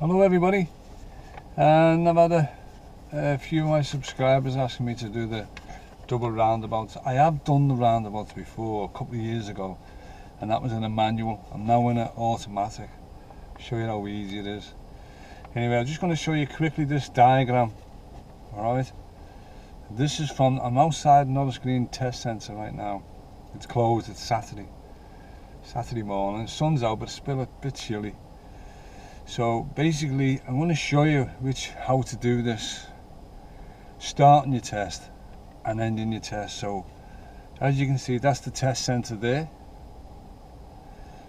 Hello everybody, and I've had a few of my subscribers asking me to do the double roundabouts. I have done the roundabouts before, a couple of years ago, and that was in a manual. I'm now in an automatic. Show you how easy it is. Anyway, I'm just going to show you quickly this diagram. Alright, this is from, I'm outside Norris Green test centre right now. It's closed, it's Saturday morning. The sun's out but it's still a bit chilly. So basically I'm going to show you how to do this, starting your test and ending your test. So as you can see, that's the test centre there.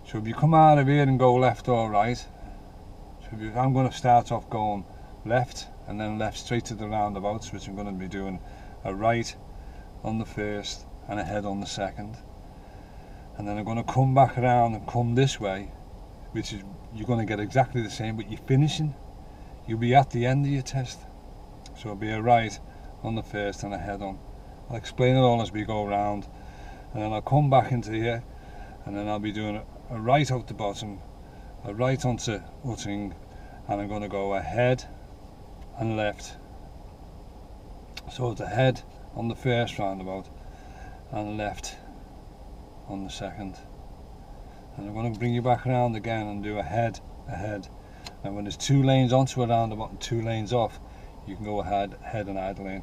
So if you come out of here and go left or right, so I'm going to start off going left and then left straight to the roundabouts, which I'm going to be doing a right on the first and a head on the second, and then I'm going to come back around and come this way, which is, you're going to get exactly the same, but you'll be at the end of your test. So it'll be a right on the first and a head on. I'll explain it all as we go around, and then I'll come back into here and then I'll be doing a right out the bottom, a right onto Utting, and I'm going to go ahead and left. So it's a head on the first roundabout and left on the second. And I'm going to bring you back around again and do a head. And when there's two lanes onto a roundabout and two lanes off, you can go ahead and either lane.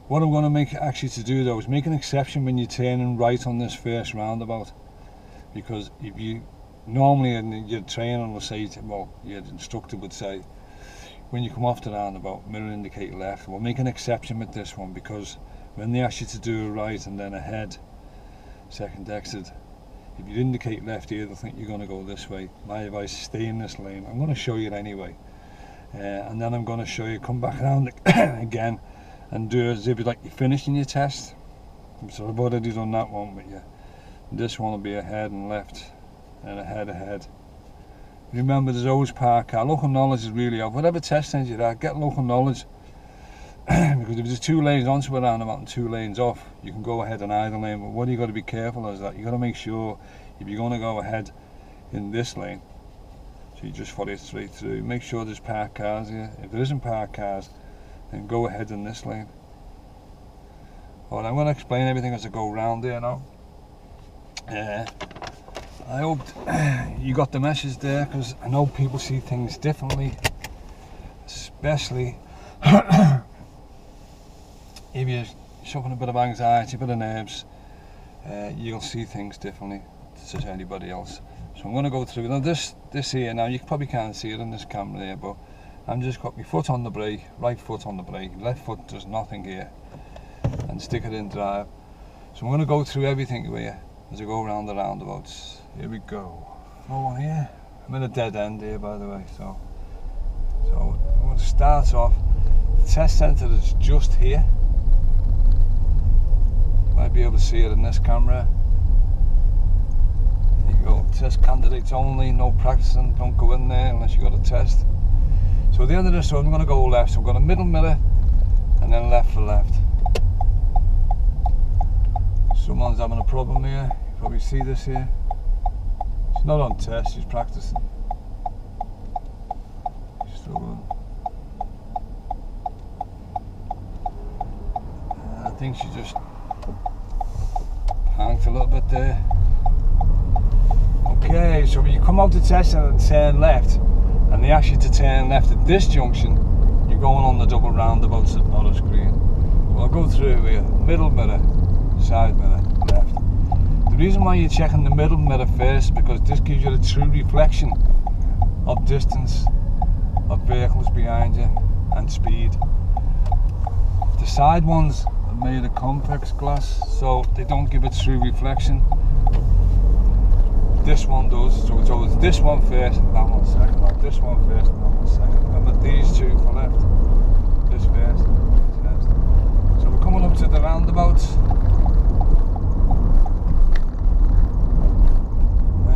What I'm going to make actually to do though is make an exception when you're turning right on this first roundabout, because if you normally in your training will say, well, your instructor would say, when you come off the roundabout, mirror indicate left. We'll make an exception with this one, because when they ask you to do a right and then a head, second exit, if you indicate left here, they'll think you're going to go this way. My advice is stay in this lane. I'm going to show you it anyway. And then I'm going to show you, come back around again and do as if you're finishing your test. So I've already done that one with you. This one will be ahead and left and ahead. Remember, there's always park car. Local knowledge is really out. Whatever test centre you're at, get local knowledge. Because if there's two lanes onto a roundabout and two lanes off, you can go ahead and either lane. But what you got to be careful is that you got to make sure, if you're going to go ahead in this lane, so you just follow it straight through, make sure there's parked cars here. If there isn't parked cars, then go ahead in this lane. Alright, I'm going to explain everything as I go round there now. I hope you got the message there, because I know people see things differently, especially if you're suffering a bit of anxiety, a bit of nerves, you'll see things differently to anybody else. So I'm going to go through now this here. Now you probably can't see it in this camera here, but I'm just got my foot on the brake, right foot on the brake, left foot does nothing here, and stick it in drive. So I'm going to go through everything here as I go around the roundabouts. Here we go. No one here. I'm in a dead end here, by the way. So I'm going to start off. The test centre is just here. You might be able to see it in this camera. There you go. Test candidates only, no practicing, don't go in there unless you got a test. So at the end of this, so I'm going to go left. So I'm going to middle mirror and then left for left. Someone's having a problem here. You probably see this here. She's not on test, she's practicing. She's struggling. I think she just hanked a little bit there. Okay, so when you come out to test and turn left, and they ask you to turn left at this junction, you're going on the double roundabouts at Norris Green. So I'll go through here, middle mirror, side mirror, left. The reason why you're checking the middle mirror first, because this gives you a true reflection of distance of vehicles behind you and speed. The side ones are made of complex glass, so they don't give a true reflection. This one does, so it's always this one first and that one second, or this one first and that one second. Remember these two for left, this first, this next. So we're coming up to the roundabouts.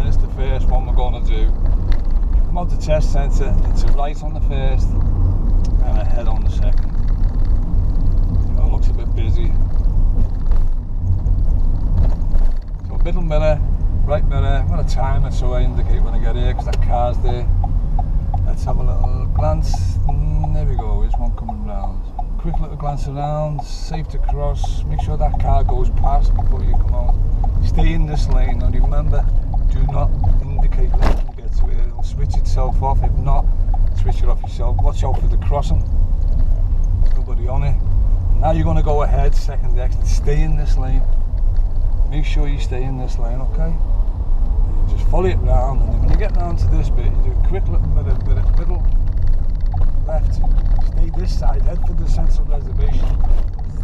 There's the first one we're going to do. Come out the test centre, it's a right on the first and a head on the second. So it looks a bit busy. So middle mirror, right mirror. I'm going to time it so I indicate when I get here, because that car's there. Let's have a little glance. There we go, here's one coming round. Quick little glance around, safe to cross. Make sure that car goes past before you come out. Stay in this lane, and remember, do not indicate left and get to it. It'll switch itself off. If not, switch it off yourself. Watch out for the crossing. There's nobody on it. Now you're going to go ahead, second exit. Stay in this lane. Make sure you stay in this lane, okay? Just follow it round, and then when you get round to this bit, you do a quick little bit of middle, left. Stay this side, head for the central reservation.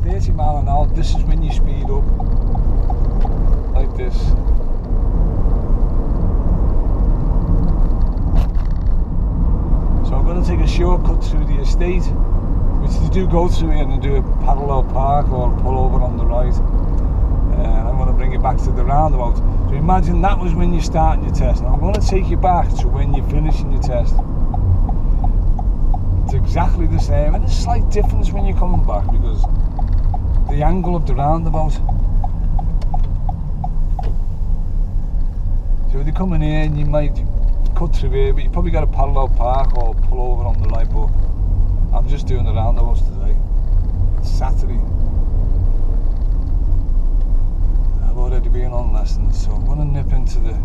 30 mile an hour, this is when you speed up. Like this. So I'm going to take a shortcut through the estate, which you do go through here and do a parallel park or pull over on the right. And I'm going to bring you back to the roundabout. So imagine that was when you're starting your test. Now I'm going to take you back to when you're finishing your test. It's exactly the same, and there's a slight difference when you're coming back because the angle of the roundabout. So if you're coming in, you might cut through here, but you probably got a parallel park or pull over on the right. But I'm just doing the roundabouts today. It's Saturday. I've already been on lessons, so I'm going to nip into the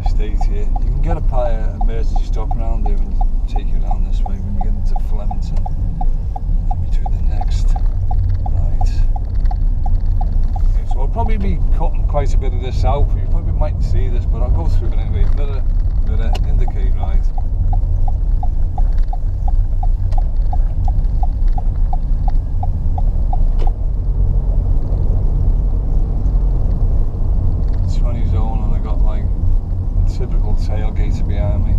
estate here. You can get a emergency stop around here and take you around this way when you get into Flemington. Let me do the next. Right. Okay, so I'll probably be cutting quite a bit of this out. You probably mightn't see this, but I'll go through it anyway. Mirror, indicate right. Typical tailgater behind me.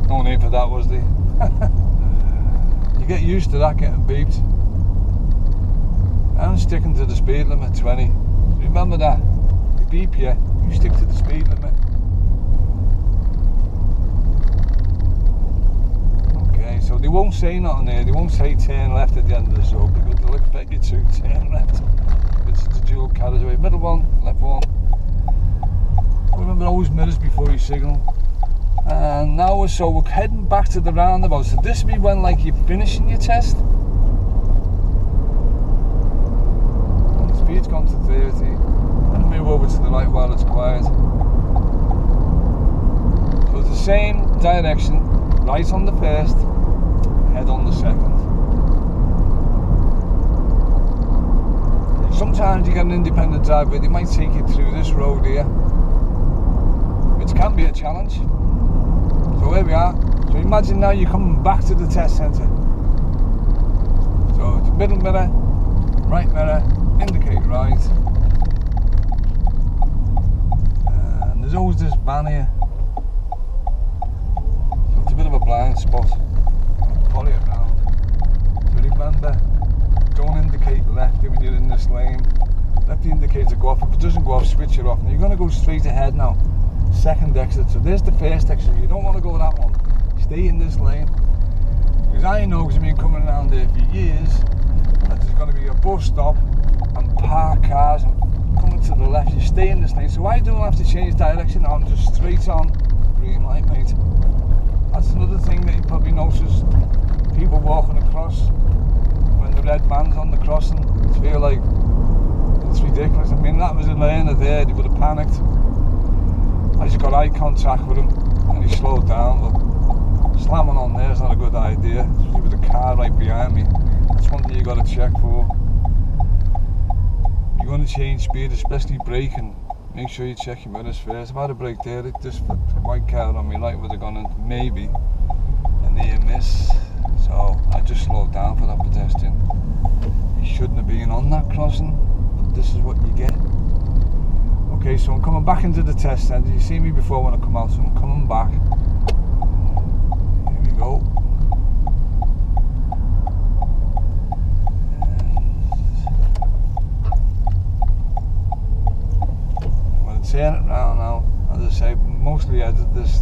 No need for that, was there? You get used to that getting beeped. I'm sticking to the speed limit, 20. Remember that. They beep you, you stick to the speed limit. Okay, so they won't say nothing there. They won't say turn left at the end of the road because they'll expect you to turn left. It's the dual carriageway. Middle one, left one. Remember, always mirrors before you signal. And now we're heading back to the roundabout. So this will be when like you're finishing your test. And the speed's gone to 30. And move over to the right while it's quiet. So it's the same direction. Right on the first, head on the second. Sometimes you get an independent driver, they might take you through this road here, which can be a challenge. So here we are. So imagine now you're coming back to the test centre. So it's middle mirror, right mirror, indicate right. And there's always this van here. So it's a bit of a blind spot. Follow it around. So remember, don't indicate left when you're in this lane. Let the indicator go off. If it doesn't go off, switch it off. And you're going to go straight ahead now. Second exit. So there's the first exit. You don't want to go that one. Stay in this lane. Because I know, because I've been coming around there for years, that there's going to be a bus stop and parked cars coming to the left. You stay in this lane. So I don't have to change direction. I'm just straight on. Green light, mate. That's another thing that you probably notice. People walking across. When the red man's on the crossing, I feel like it's ridiculous. I mean, that was a learner there, he would have panicked. I just got eye contact with him and he slowed down, but slamming on there is not a good idea, especially with the car right behind me. That's one thing you got to check for. You're going to change speed, especially braking. Make sure you check your mirrors first. If I had a brake there, this white car on me right would have gone in maybe a near miss. So I just slowed down for that pedestrian. He shouldn't have been on that crossing, but this is what you get. Okay, so I'm coming back into the test centre. You see me before when I come out, so I'm coming back. Here we go. I'm going to turn it round now. As I say, mostly I did this.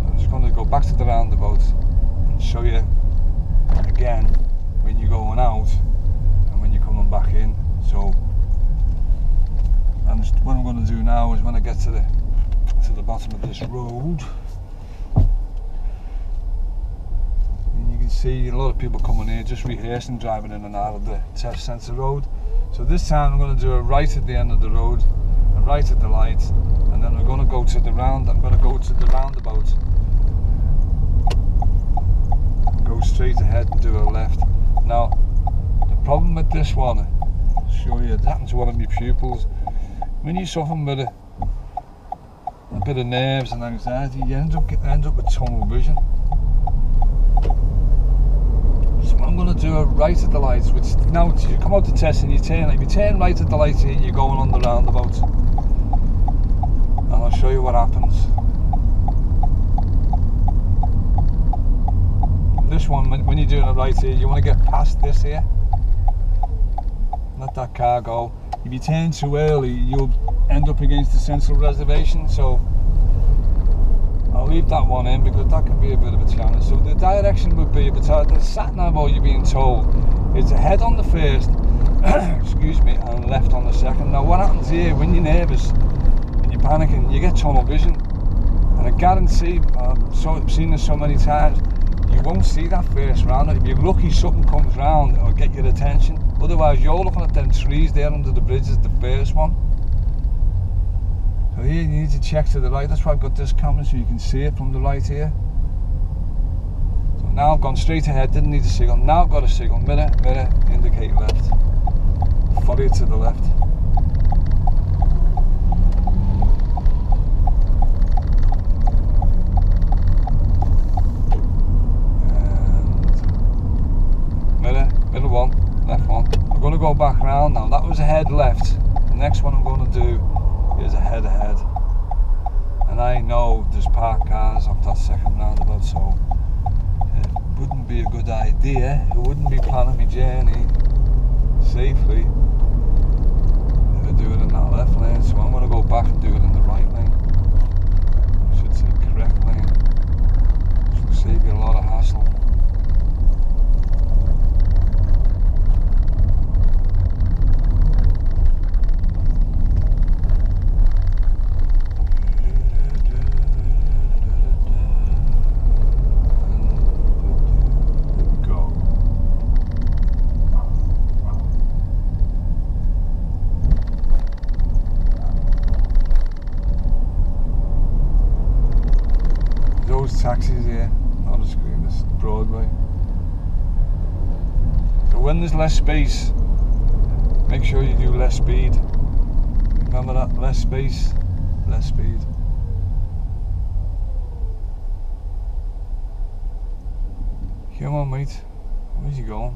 I'm just going to go back to the roundabout. Show you again when you're going out and when you're coming back in. So what I'm going to do now is when I get to the to the bottom of this road. And you can see a lot of people coming here just rehearsing driving in and out of the test centre road. So this time I'm going to do a right at the end of the road, a right at the light, and then we're going to go to the I'm going to go to the roundabout. Go straight ahead and do a left. Now, the problem with this one, I'll show you, it happened to one of my pupils. When you're suffering with a bit of nerves and anxiety, you end up with tunnel vision. So I'm going to do a right at the lights, which now you come out to test and you turn. If you turn right at the lights here, you're going on the roundabout. And I'll show you what happens. This one, when you're doing it right here, you want to get past this here. Let that car go. If you turn too early, you'll end up against the central reservation. So I'll leave that one in because that can be a bit of a challenge. So the direction would be, if it's at the sat-nav or you're being told, it's ahead on the first, excuse me, and left on the second. Now what happens here, when you're nervous and you're panicking, you get tunnel vision. And I guarantee, I've seen this so many times, you won't see that first round. If you're lucky something comes round, it'll get your attention. Otherwise you're looking at them trees there under the bridge as the first one. So here you need to check to the right. That's why I've got this camera so you can see it from the right here. So now I've gone straight ahead, didn't need a signal. Now I've got a signal. Mirror, mirror, indicate left. Follow it to the left. Middle one, left one. I'm going to go back round now. That was ahead left. The next one I'm going to do is ahead ahead. And I know there's parked cars off that second roundabout, so it wouldn't be a good idea. It wouldn't be planning my journey safely if I do it in that left lane. So I'm going to go back and do it in the right lane. I should say correct lane. Which will save you a lot of hassle. Taxis here, Norris Green, this is Broadway. So when there's less space, make sure you do less speed. Remember that, less space, less speed. Come on mate, where's you going?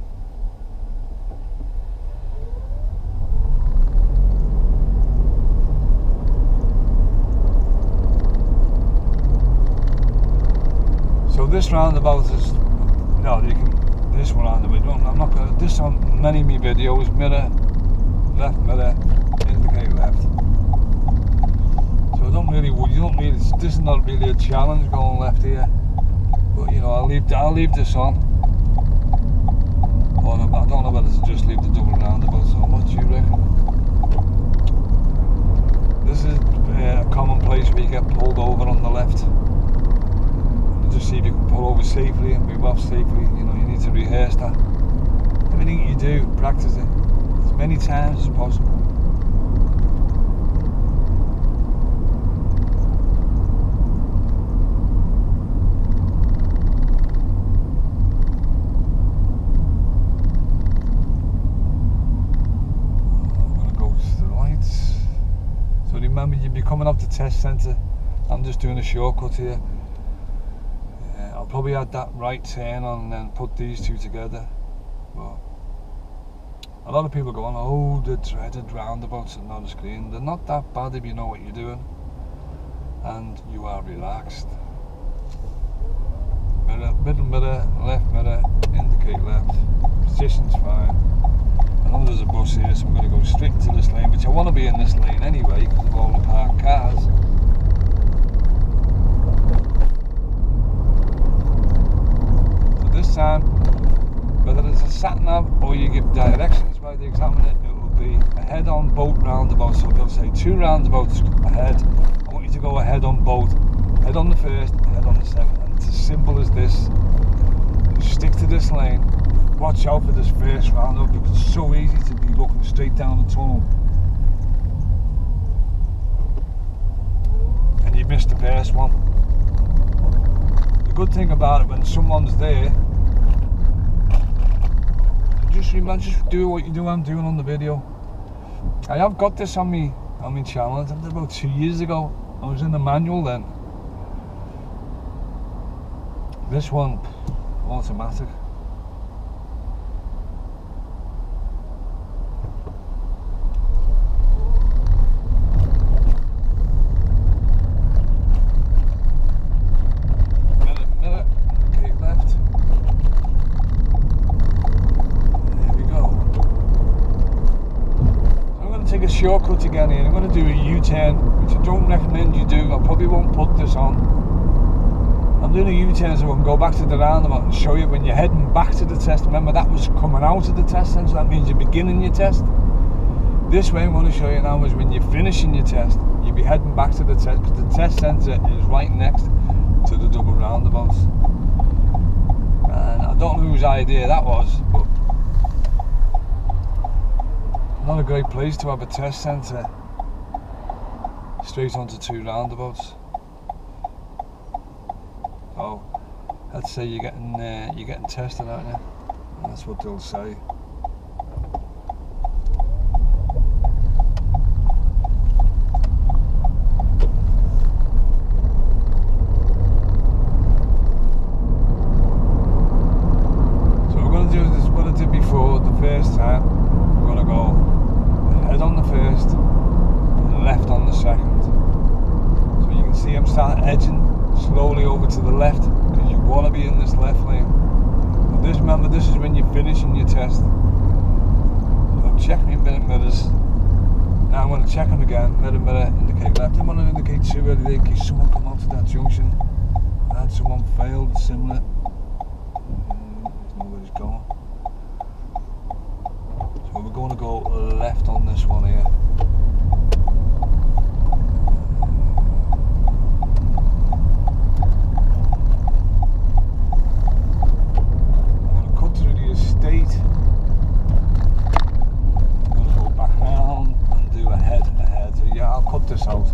So this roundabout is, no, you can, this one roundabout, I'm not going to, this on many of my videos, mirror, indicate left. So this is not really a challenge going left here, but you know, I'll leave this on. Or I don't know whether to just leave the double roundabout, so what do you reckon? This is a common place where you get pulled over on the left. Just see if you can pull over safely and move off safely. You know, you need to rehearse that. Everything you do, practice it as many times as possible. I'm going to go to the lights. So remember, you'll be coming up the test centre. I'm just doing a shortcut here. I'll probably add that right turn on and then put these two together. But a lot of people go on, oh, the dreaded roundabouts at Norris Green. They're not that bad if you know what you're doing and you are relaxed. Mirror, middle mirror, left mirror, indicate left. Position's fine. I know there's a bus here, so I'm going to go straight into this lane, which I want to be in this lane anyway because of all the parked cars. This time, whether it's a sat-nav or you give directions by the examiner, it will be ahead on both roundabouts. So they'll say 2 roundabouts ahead. I want you to go ahead head on both. Head on the first, head on the second. And it's as simple as this. Stick to this lane. Watch out for this first roundabout because it's so easy to be looking straight down the tunnel. And you missed the first one. The good thing about it, when someone's there, just do what you do. I'm doing on the video. I have got this on me channel. I did it about 2 years ago. I was in the manual then. This one, automatic. Minute. Okay, left. There we go. So I'm going to take a shortcut again here. I'm going to do a U-turn, which I don't recommend you do. I probably won't put this on. I'm doing a U-turn so I can go back to the roundabout and show you when you're heading back to the test. Remember, that was coming out of the test then, so that means you're beginning your test. This way I'm going to show you now is when you're finishing your test, you'll be heading back to the test, because the test centre is right next to the double roundabouts. And I don't know whose idea that was, but not a great place to have a test centre straight onto two roundabouts. So let's say you're getting tested, aren't you? And that's what they'll say. So we're going to do this what I did before the first time. We're going to go head on the first and left on the second. So you can see I'm starting edging slowly over to the left because you want to be in this left lane. But remember, this is when you're finishing your test. So check me mirrors. Now I'm going to check them again. Mirror, indicate left. I want to indicate too early there in case someone come out to that junction. I had someone failed similar. There's nowhere he's going. So we're going to go left on this one here. This out.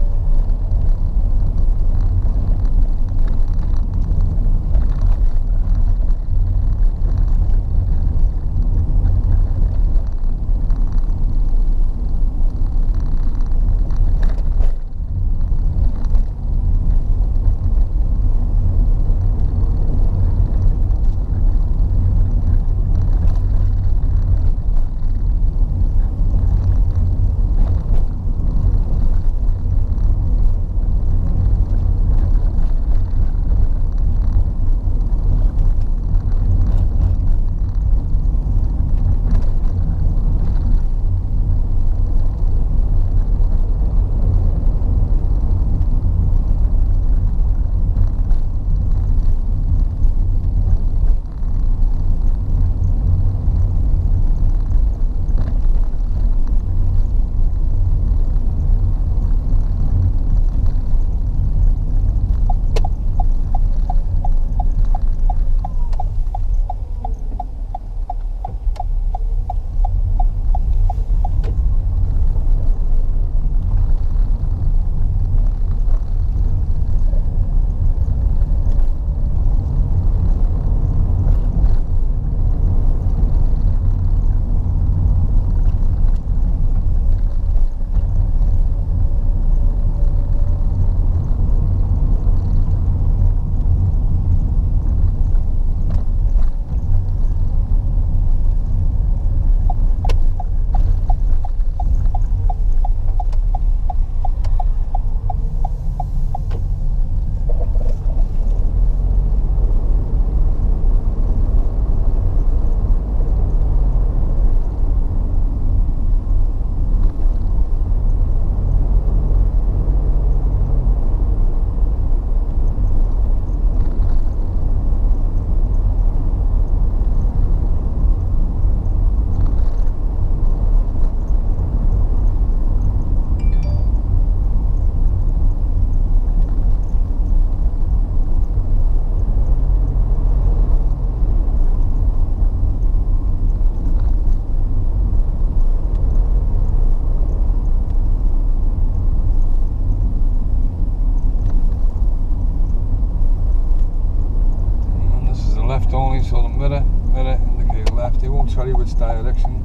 tell you which direction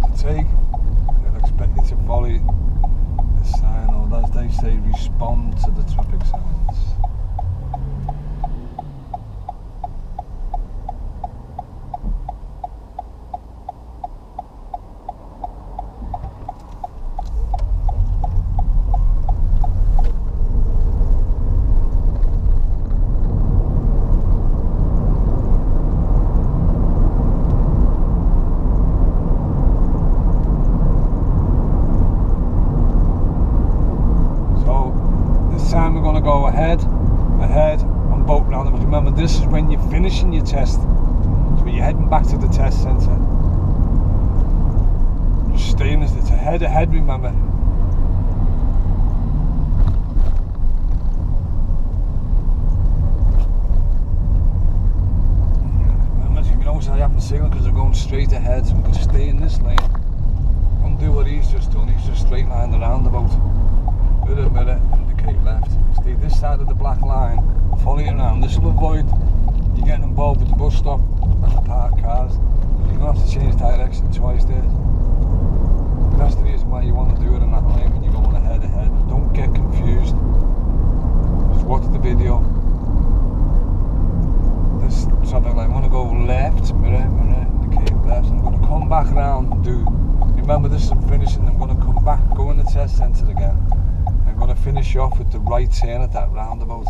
to take. They'll expect you to follow the sign, or as they say, respond to the traffic signs. Go ahead on both roundabouts. Remember, this is when you're finishing your test, so you're heading back to the test centre. Just staying as it's ahead, remember. Remember, you notice I haven't signalled because they're going straight ahead, so I'm going to stay in this lane. Don't do what he's just done, he's just straight line the roundabout. Mirror, indicate left. Stay this side of the black line, follow it around. This will avoid you getting involved with the bus stop and the parked cars. You're going to have to change direction twice there. That's the reason why you want to do it in that lane when you're going ahead. Don't get confused. Just watch the video. This traffic light, I want to go left, mirror, indicate left. I'm going to come back around and do, remember this is finishing, I'm going to come back, go in the test centre again. I'm going to finish off with the right turn at that roundabout.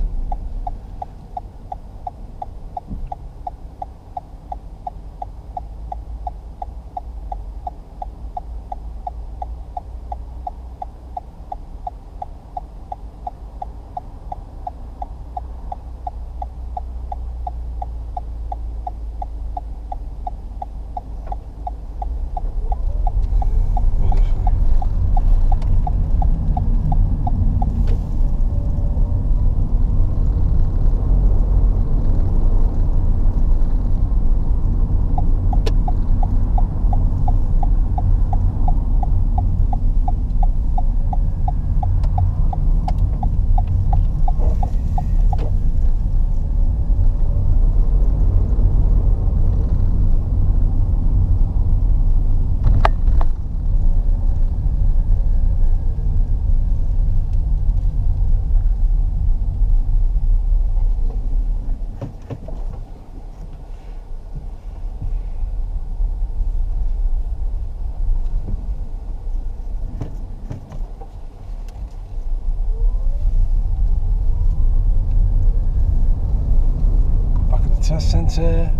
Test centre,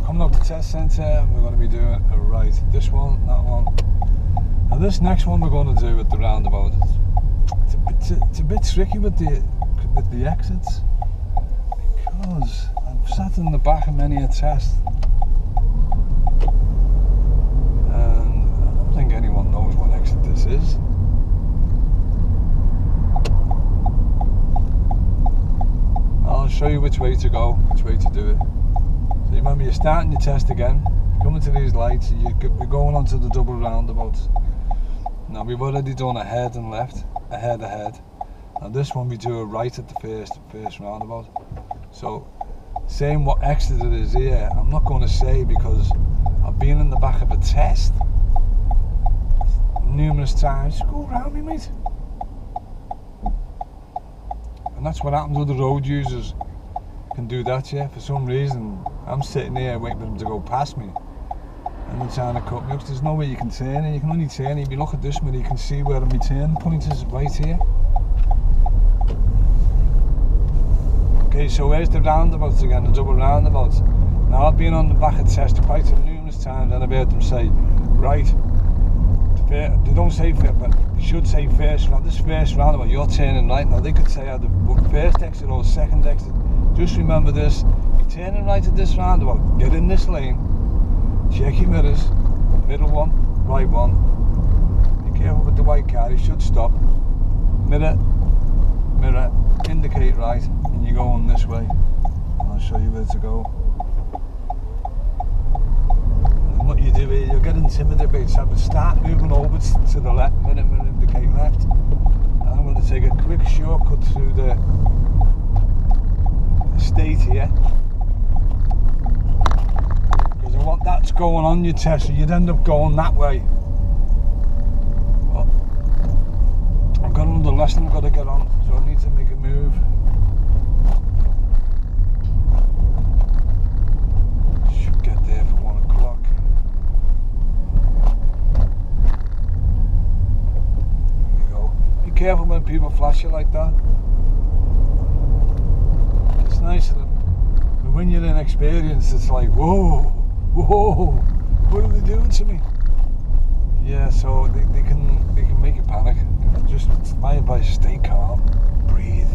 coming up the test centre, we're going to be doing a right. This one, that one. Now this next one we're going to do at the roundabout. It's a bit tricky with the exits, because I've sat in the back of many a test and I don't think anyone knows what exit this is. I'll show you which way to go, which way to do it. So remember, you're starting your test again, coming to these lights, and you're going onto the double roundabouts. Now we've already done ahead and left, ahead. Now this one we do a right at the first roundabout. So saying what exit it is here, I'm not going to say, because I've been in the back of a test numerous times. Go around me, mate. And that's what happens with the road users. Can do that, yeah. For some reason, I'm sitting here waiting for them to go past me, and they're trying to cut me up. There's no way you can turn, and you can only turn if you look at this mirror. You can see where my turn point is right here. Okay, so where's the roundabouts again? The double roundabouts. Now I've been on the back of test quite numerous times, and I've heard them say, right. They don't say first, but they should say first round. This first roundabout, you're turning right. Now they could say either first exit or second exit. Just remember this: you're turning right at this roundabout. Get in this lane. Check your mirrors. Middle one, right one. Be careful with the white car. He should stop. Mirror, indicate right, and you're going this way. I'll show you where to go. What you do here, you'll get intimidated, so start moving over to the left, mirror, indicate left. And I'm going to take a quick shortcut through the estate here, because I what that's going on your test, so you'd end up going that way. Well, I've got another lesson I've got to get on, so I need to make a move. Should get there for 1 o'clock. There you go. Be careful when people flash you like that. It's nice of them. But when you're inexperienced, it's like, whoa, whoa, what are they doing to me? Yeah, so they can make you panic. Just my advice: stay calm, breathe.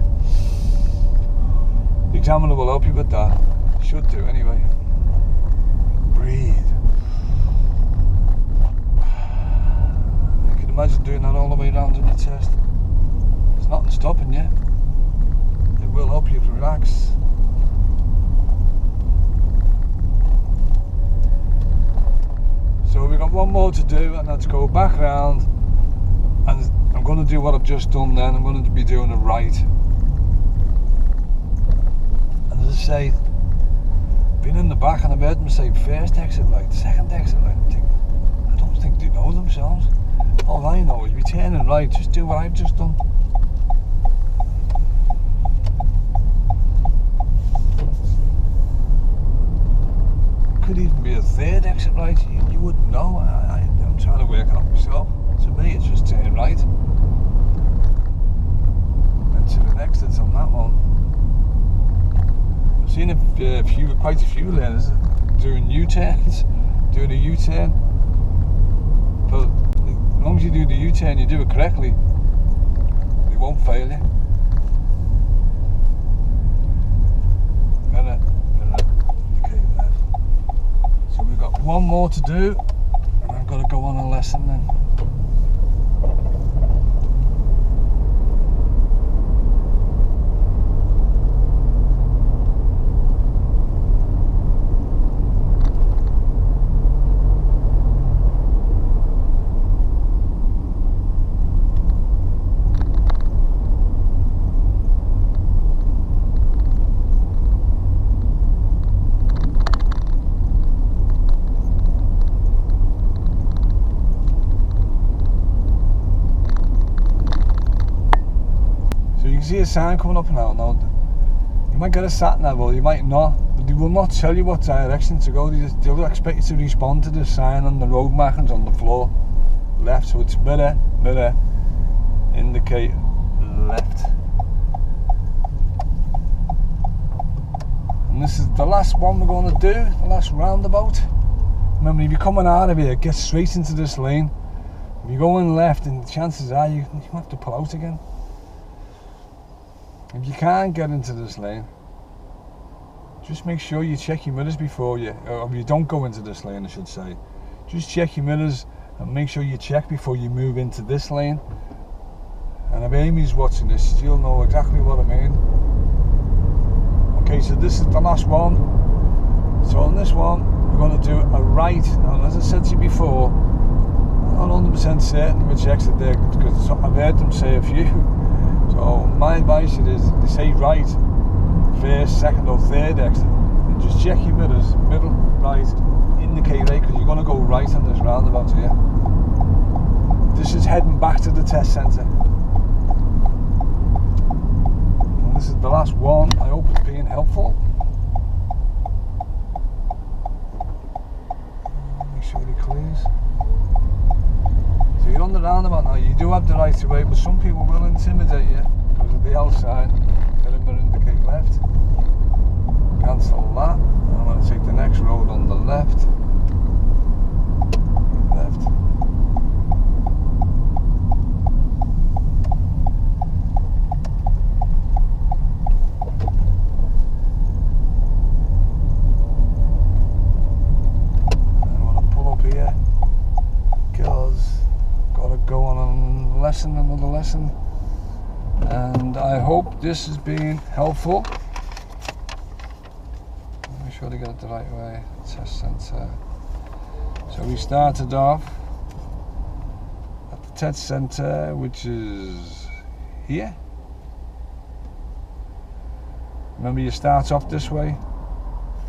The examiner will help you with that. Should do anyway. Breathe. You can imagine doing that all the way around on your test. There's nothing stopping you. It will help you to relax. So we've got one more to do, and let's go back round, and I'm going to do what I've just done then. I'm going to be doing it right. And as I say, been in the back and I've heard them say first exit right, second exit right. I don't think they know themselves. All I know is be turning right, just do what I've just done. Could even be a third exit right, you wouldn't know. I'm trying to work it out myself. To me, it's just turn right. And to the next, it's on that one. I've seen quite a few learners doing U-turns, doing a U-turn. But as long as you do the U-turn, you do it correctly, they won't fail you. So we've got one more to do, and I've got to go on a lesson then. See a sign coming up now. You might get a sat nav, or you might not, but they will not tell you what direction to go. They'll expect you to respond to the sign on the road markings on the floor. Left, so it's mirror, indicate left. And this is the last one we're going to do, the last roundabout. Remember, if you're coming out of here, get straight into this lane. If you're going left, and chances are you have to pull out again. If you can't get into this lane, just make sure you check your mirrors before you, or you don't go into this lane, I should say. Just check your mirrors and make sure you check before you move into this lane. And if Amy's watching this, she'll know exactly what I mean. Okay, so this is the last one. So on this one, we're going to do a right. Now, as I said to you before, I'm not 100% certain which exit there, because I've heard them say a few. So my advice is, they say right, first, second or third exit, and just check your mirrors, middle, right, indicate right, because you're going to go right on this roundabout here. This is heading back to the test centre. And this is the last one. I hope it's being helpful. Make sure it clears. So you're on the roundabout now. You do have the right of way, but some people will intimidate you because of the L sign. Tell them to indicate left. Cancel that. I'm going to take the next road on the left. Left. Another lesson, and I hope this has been helpful. Make sure to get it the right way. Test centre. So we started off at the test centre, which is here. Remember, you start off this way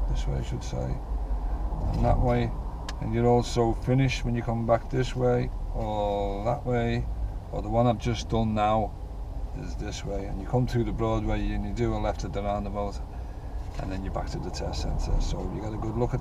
I should say, and that way, and you're also finished when you come back this way or that way, or the one I've just done now is this way, and you come through the Broadway and you do a left at the roundabout, and then you're back to the test centre. So you got a good look at that.